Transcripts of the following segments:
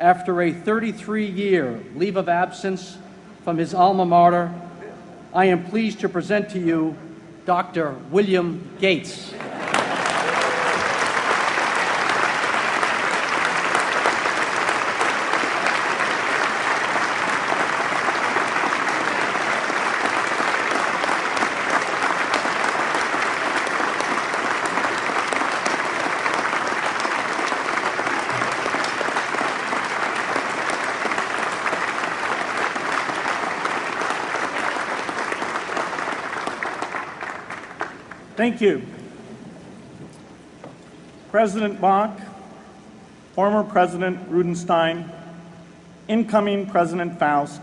after a 33-year leave of absence from his alma mater, I am pleased to present to you Dr. William Gates. Thank you. President Bach, former President Rudenstein, incoming President Faust,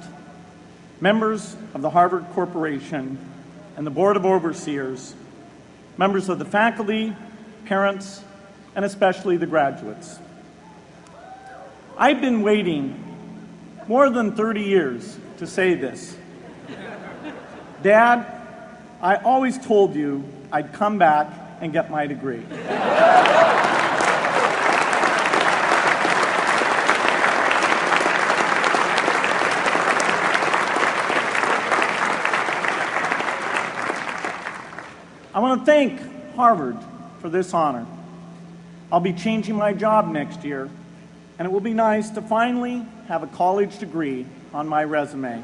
members of the Harvard Corporation and the Board of Overseers, members of the faculty, parents, and especially the graduates. I've been waiting more than 30 years to say this. Dad, I always told you I'd come back and get my degree. I want to thank Harvard for this honor. I'll be changing my job next year, and it will be nice to finally have a college degree on my resume.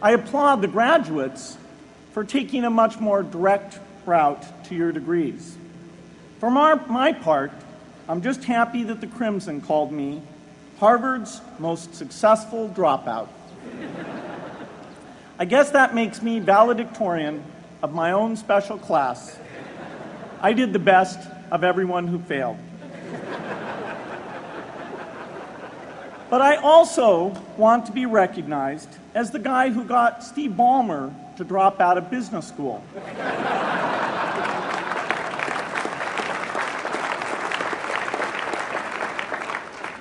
I applaud the graduates for taking a much more direct route to your degrees. For my part, I'm just happy that the Crimson called me Harvard's most successful dropout. I guess that makes me valedictorian of my own special class. I did the best of everyone who failed. But I also want to be recognized as the guy who got Steve Ballmer to drop out of business school.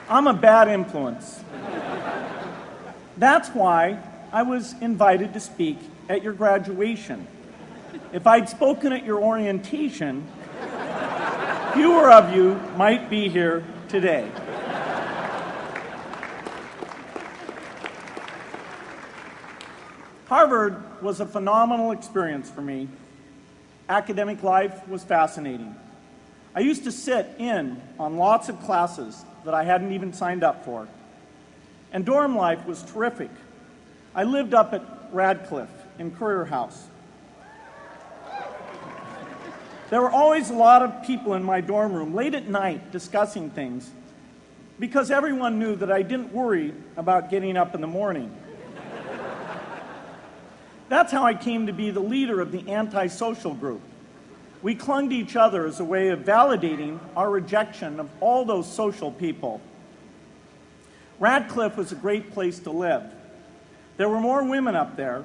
I'm a bad influence. That's why I was invited to speak at your graduation. If I'd spoken at your orientation, fewer of you might be here today. Harvard was a phenomenal experience for me. Academic life was fascinating. I used to sit in on lots of classes that I hadn't even signed up for. And dorm life was terrific. I lived up at Radcliffe in Currier House. There were always a lot of people in my dorm room late at night discussing things because everyone knew that I didn't worry about getting up in the morning. That's how I came to be the leader of the antisocial group. We clung to each other as a way of validating our rejection of all those social people. Radcliffe was a great place to live. There were more women up there,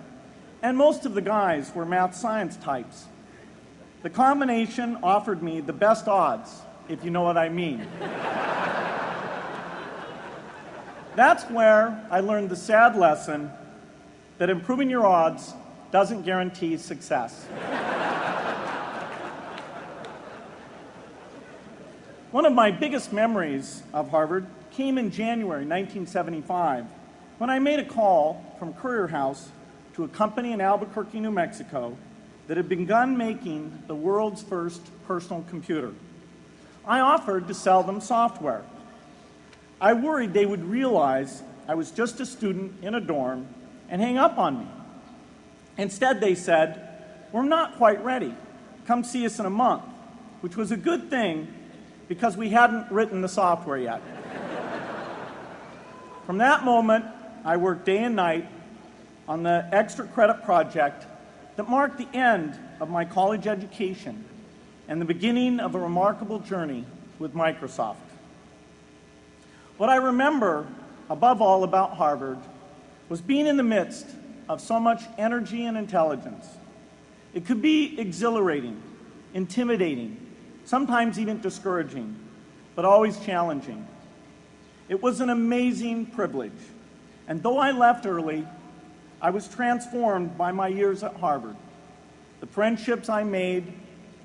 and most of the guys were math science types. The combination offered me the best odds, if you know what I mean. That's where I learned the sad lesson that improving your odds doesn't guarantee success. One of my biggest memories of Harvard came in January 1975 when I made a call from Currier House to a company in Albuquerque, New Mexico that had begun making the world's first personal computer. I offered to sell them software. I worried they would realize I was just a student in a dorm and hang up on me. Instead, they said, "We're not quite ready. Come see us in a month," which was a good thing because we hadn't written the software yet. From that moment, I worked day and night on the extra credit project that marked the end of my college education and the beginning of a remarkable journey with Microsoft. What I remember above all about Harvard was being in the midst of so much energy and intelligence. It could be exhilarating, intimidating, sometimes even discouraging, but always challenging. It was an amazing privilege, and though I left early, I was transformed by my years at Harvard, the friendships I made,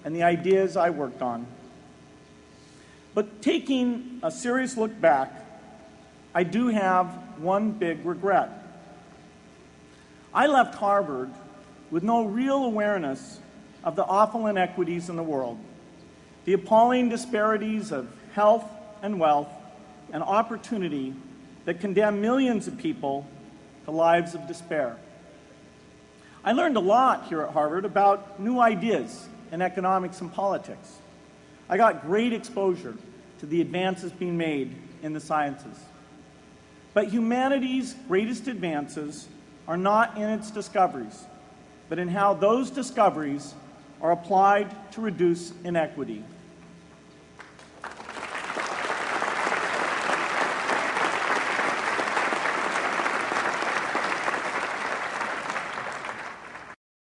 and the ideas I worked on. But taking a serious look back, I do have one big regret. I left Harvard with no real awareness of the awful inequities in the world, the appalling disparities of health and wealth and opportunity that condemn millions of people to lives of despair. I learned a lot here at Harvard about new ideas in economics and politics. I got great exposure to the advances being made in the sciences. But humanity's greatest advances are not in its discoveries, but in how those discoveries are applied to reduce inequity.